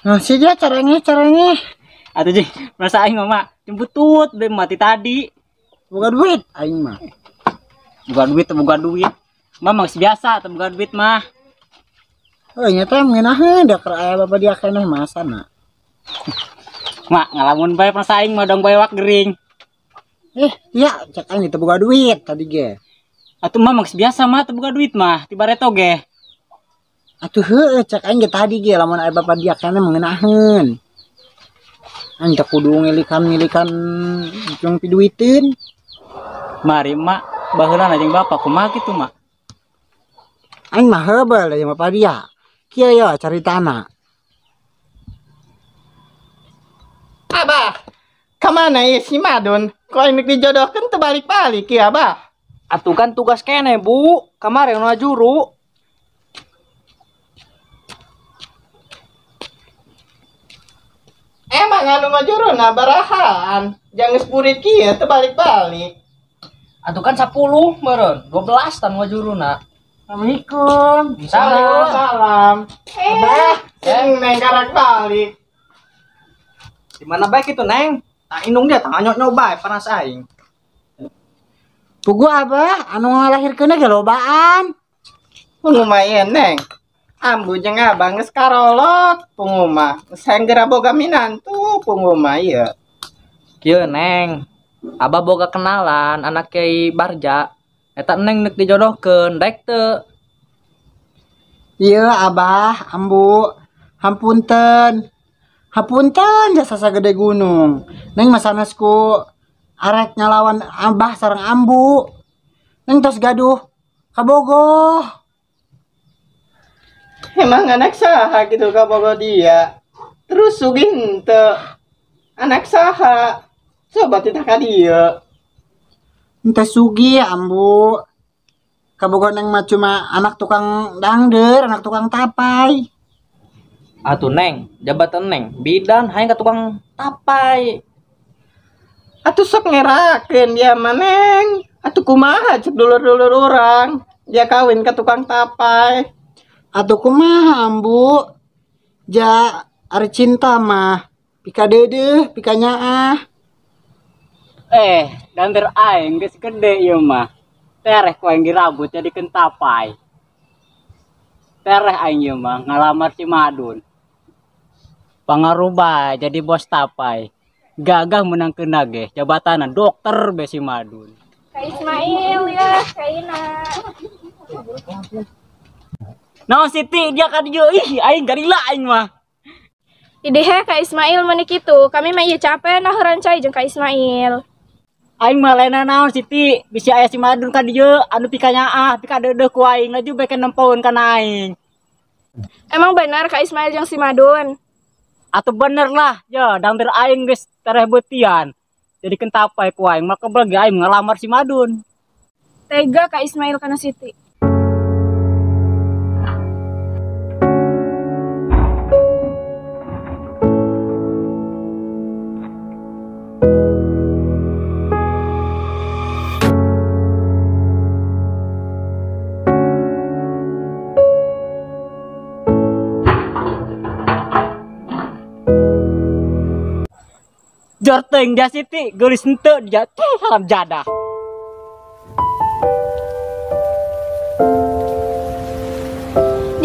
Nah, sih dia caranya. Atuh jeung merasa aing mah jemput tut be mati tadi. Bukan duit aing mah. Bukan duit. Mah masih biasa teu bukan duit mah. Oh, nya teh ngeunaheun da keur aya bapak dia keneh masana. Mak ngalamun bae merasa aing mah dong bae wak gering. Iya, cek aing teu boga duit tadi ge. Atuh mah masih biasa mah teu boga duit mah ti bareto ge. Atuh heueuh cek aing ge tadi ge lamun aya bapak dia keneh ngeunaheun. Aing teh kudu ngilikan jeung piduiteun. Mari mak baheula jeung bapak kumaha kitu mak. Aing mah heubeul da jeung bapak dia. Kieu yo caritana. Abah, kemana ya si Madun? Kok ini dijodohkan terbalik-balik ya, Abah? Atuh kan tugas kene, Bu. Kemarin nu juru. Emang anu ngajuruna barahaan. Jangan sepurit kieu terbalik-balik. Atuh kan 10 meureun, 12 tan ngajuruna. Assalamualaikum. Salam. Abah, neng karak balik. Di mana baik itu, Neng? Tak indung dia tangah nyoba panas aing. Pugu abah anu ngalahirkeunna ge lobaan. Lumayan, Neng. Ambu jeung abah geus karolot punguma. Geus hanggera boga minantu punguma ieu. Kieu, Neng. Abah boga kenalan anak Kyai Barja. Eta Neng neuk dijodohkeun, daek teu? Ieu abah, ambu. Hampunten. Hapunten jasa sagede gunung. Neng mah sanesku arek ngalawan abah sareng ambu. Neng tos gaduh kabogoh. Emang anak saha gitu kabogo dia. Terus sugih henteu. Anak saha? Coba titah ka dieu. Ente sugi ambu. Kabogoh neng mah cuma anak tukang dangder, anak tukang tapai. Atuh Neng, jabatan Neng, bidan hayang ka tukang tapai. Atuh sok ngerakeun dia mah Neng. Atuh kumaha cek dulur-dulur urang. Dia kawin ka tukang tapai. Atuh kumaha ambu? Ja ari cinta mah pika deudeuh, pika nyaah. Danter aing geus gede ieu mah. Tereh ku aing dirabut jadikeun tapai. Tereh aing ieu mah ngalamar si Madun. Pangarubah jadi bos tapai. Gagah menangkeun ge jabatana dokter be si Madun. Kak Ismail ya, Kak Ina. Naon Siti dia ka dieu ih aing garila aing mah. Ideh Kak Ismail menik itu, kami mah ieu capek nah rancai jeung Kak Ismail. Aing mah laena naon Siti, bisi aya si Madun ka dieu anu pika nyaah, pika deudeuh ku aing laju beken nempoeun kana aing. Emang benar Kak Ismail jeung si Madun? Atuh bener lah, ya dangter aing geus tereh beutian. Jadi kentapai ku aing, maka belagi aing ngalamar si Madun. Tega Kak Ismail kana Siti. Jorteng dia Siti, geulis henteu dia teh halam jadah.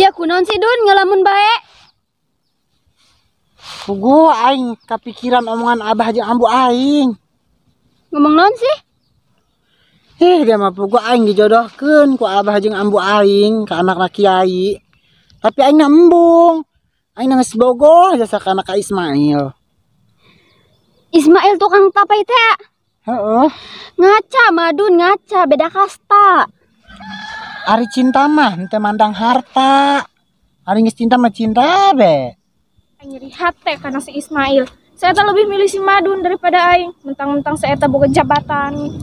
Dia kunaon sih Dun ngalamun bae? Pugu aing kapikiran omongan abah jeung ambu aing. Ngomong naon sih? Dia mah pugu aing dijodohkeun ku abah jeung ambu aing ka anak kiai. Tapi aing embung. Aing geus bogoh jasa ka anak Kak Ismail. Ismail tukang tapai teh. Heeh. Ngaca Madun ngaca beda kasta. Ari cinta mah henteu mandang harta. Ari geus cinta mah cinta be. Aing nyeri hate karena si Ismail. Saya tak lebih milih si Madun daripada aing. Mentang-mentang saya tak boga jabatan.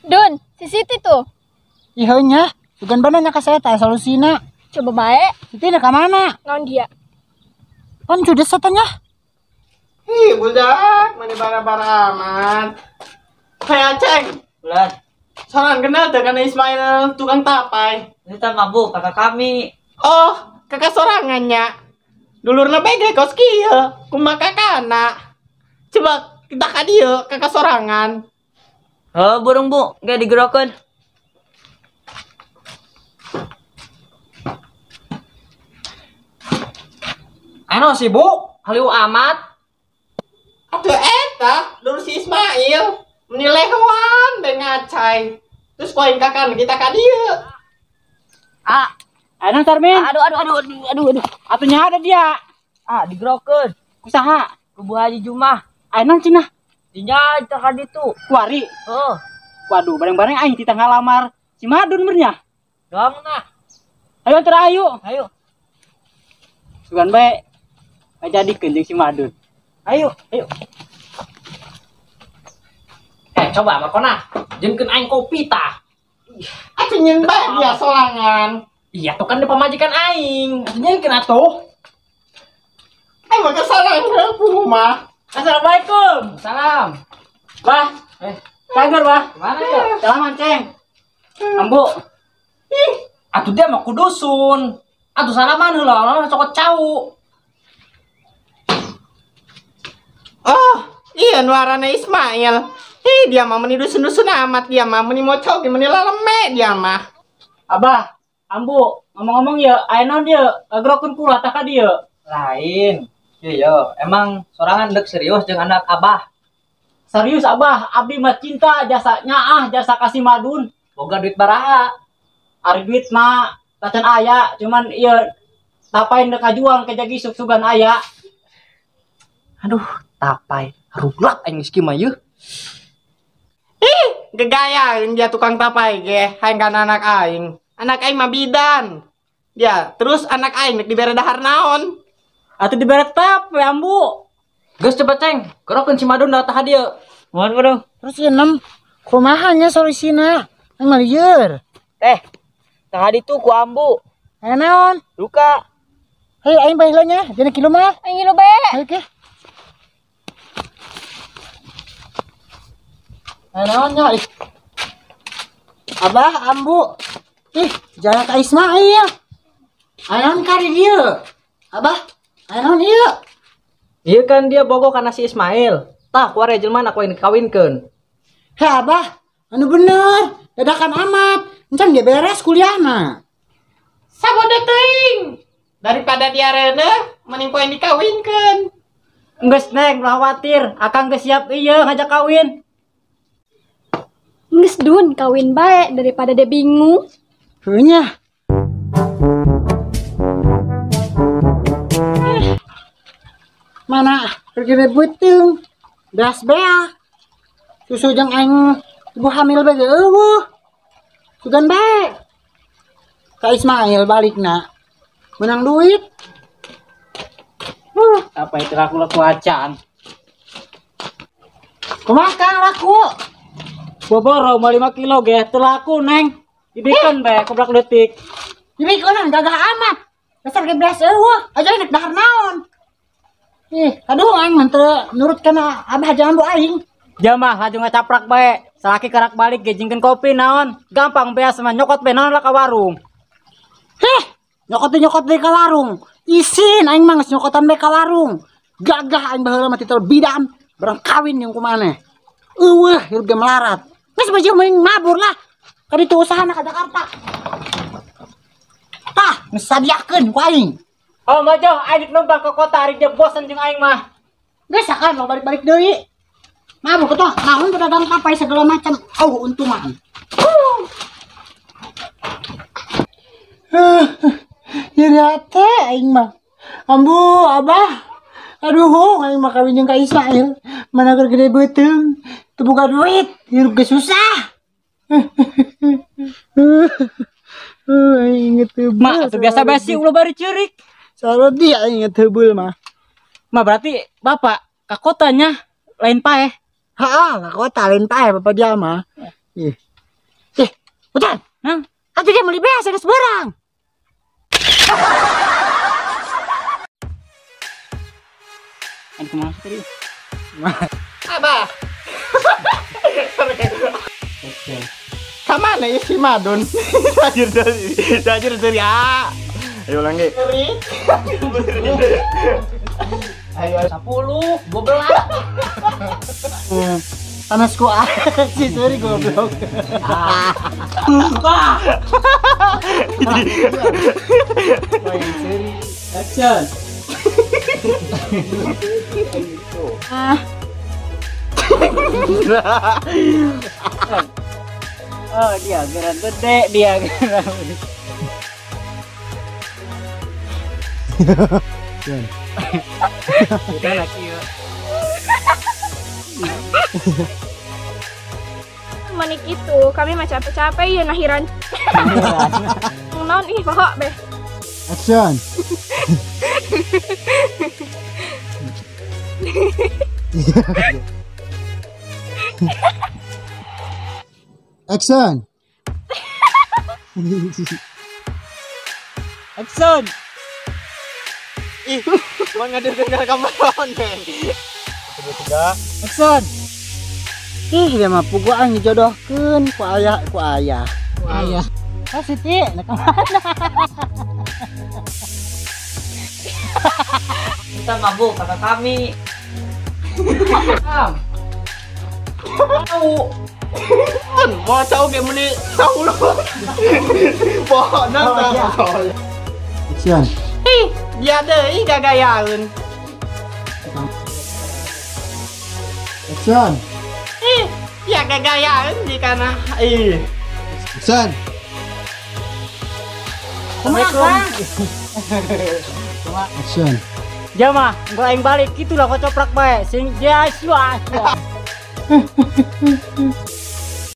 Dun, si Siti tuh. Ieu nya, sugan banana ka saya tah solusina. Coba bae. Siti ka mana? Naon dia? Kan sudah satanya. Ih, budak, mana bara-bara amat. Kayak Ceng. Bulan, Soalan kenal dengan Ismail tukang tapai. ini kan mabuk kakak kami. Oh, kakak sorangannya. Dulurna bege kos kieu, kumaha kakana. Coba kita ka dieu kakak sorangan. Oh, burung Bu, gak digerokeun. Anu sih, Bu? Haliu amat. Atuh eta, dulur si Ismail menilai hewan dengan ngacai. Terus poin kakak kita ka dieu. Ah, Ayo Tarmin. aduh. Atunya ada dia. Ah, digerokeun. Kusaha? Ku Bu Haji Jumah. Ayo cenah. Dinya tah ditu. Kuari. Heuh, Waduh, bareng-bareng aing kita ngalamar si Madun bernya. doang nah. Ayo terayu. Ayo, Sugan bae. Jadi jeung si Madun. ayo. Coba makona. Jengkeun aing kopi tah. Atuh nyeun bae dia sorangan. Iya, tuh kan di pamajikan aing. Jengkeun atuh. Aing mah kesorangan rumah. Assalamualaikum. Salam. Bah, kabar bah. Mana ya? Salaman ceng. Ambu. Atuh dia mah kudusun. Atuh salaman heula, cokot cau. Oh, iya nuarana Ismail. Dia mah meni dusun-dusun amat dia mah meni mocok meni laleme dia mah. Abah, ambu, ngomong-ngomong ya, aya naon dia? Agrokeun pula tah ka dieu. Lain. Iya, emang sorangan dek serius jeung anak Abah. Serius Abah, abdi mah cinta jasa nyaah jasa kasih Madun. Boga duit baraha. Ari duit mah tacan aya, cuman ieu tapain dek kajuang ke jagi sug-sugan aya. Aduh, tapai. Haruglak aing geus kieu mah yeuh. Gegayain dia tukang tapai ge, hayang kana anak aing. Anak aing mah bidan. Dia, terus anak aing dibere dahar naon? Atuh dibere tap we ambu. Geus coba ceng, gerokeun si Madun da tah dieu. Waduh. Terus inem kumaha nya solusina? Aing mah lieur. Tah ditu ku ambu. Aya naon? Luka. Hei aing bae heula nya, dina kilu mah. Aing ngilu bae. Ayo ke. Aya naon nya? Abah, ambu. Jangan ka Ismail. Aya naon ka di dieu? Abah, aya naon ieu? Ieu kan dia bogo kana si Ismail. Tah kuare jelema aku yang dikawinkeun. Heh Abah, anu bener. Dadakan amat. Encan dia beres kuliahna. Sabode teuing. Daripada dia reuneuh, mending poe dikawinkeun. Geus neng, ulah khawatir. Akang geus siap ieu ngajak kawin. Geus Dun, kawin bae daripada dia bingung. Heuh nya. Mana pergi beuteung. Das bea. Susu jeung aing ibu hamil bae eueuh. Sugan bae. Ka Ismail balikna. Menang duit. Apa itu laku acan? Kumaha Kang laku? Boboro mah 5 kilo ge teu laku neng. Dibikeun bae kobrak leutik. Dibikeun gagah amat. Dasar gebres eueuh. Aja nek dahar naon. Aduh aing mah teu nurut kana Abah jeung ambu aing. Jamah laju ngacaprak bae. Salaki karak balik ge jingkeun kopi naon. Gampang beas mah nyokot bae naon lah ka warung. Nyokot deui ka warung. Isin aing mah geus nyokotan bae ka warung. Gagah aing baheula mah titel bidan, barang kawin yang kumaneh. Eueuh, hirup ge melarat. Geus baju mending mabur lah. Ka ditu usahana ka Jakarta. Tah, geus sadiakeun ku aing. Oh majo, aing numpang ke kota ari dia bosan jeung aing mah. Geus sakan lo balik-balik deui. Mabur ketoh, naon pedagang tapai segala macam. Untungan. Iri hate aing mah. Ambu, Abah. Aduh, aing mah kawin jeung ka Ismail. Mana keur gede beuteung, teu boga duit, hirup ge susah. Aing teu Mak, atuh biasa basi ulah bari ceurik. Salah dia aing teu mah. Mah berarti Bapak ka kotanya lain paeh. Heeh, lah kota lain pae bapak dia mah. Udan. Nang, Atuh dia meuli beas geus beurang. aing kumaha tadi? Abah. Kamana ya si Madun? Dajur dari Ayo lagi. Ayo 10, 12. Panasku sih, sorry goblok. Action. Oh dia gerak gede dia gerak. Kita lagi yuk. Manik itu, kami mah capek-capek ya nahiran. Non ih pahok be. Action. Action. Action. Ih, mau dengar kameron, men. Action. Ih, dia mah puguan dijodohkeun ku ayah. Ayah. Kasih ti, nak mana? Kita mabuk kata kami. Tahu. Mau tahu kayak meni tahu lu. Pohon tahu. Action. Dia deui gagayaeun. Action. Ya gagayaeun di kana. Action. Action. Jama, enggak aing balik gitulah kocoprak bae. Sing dia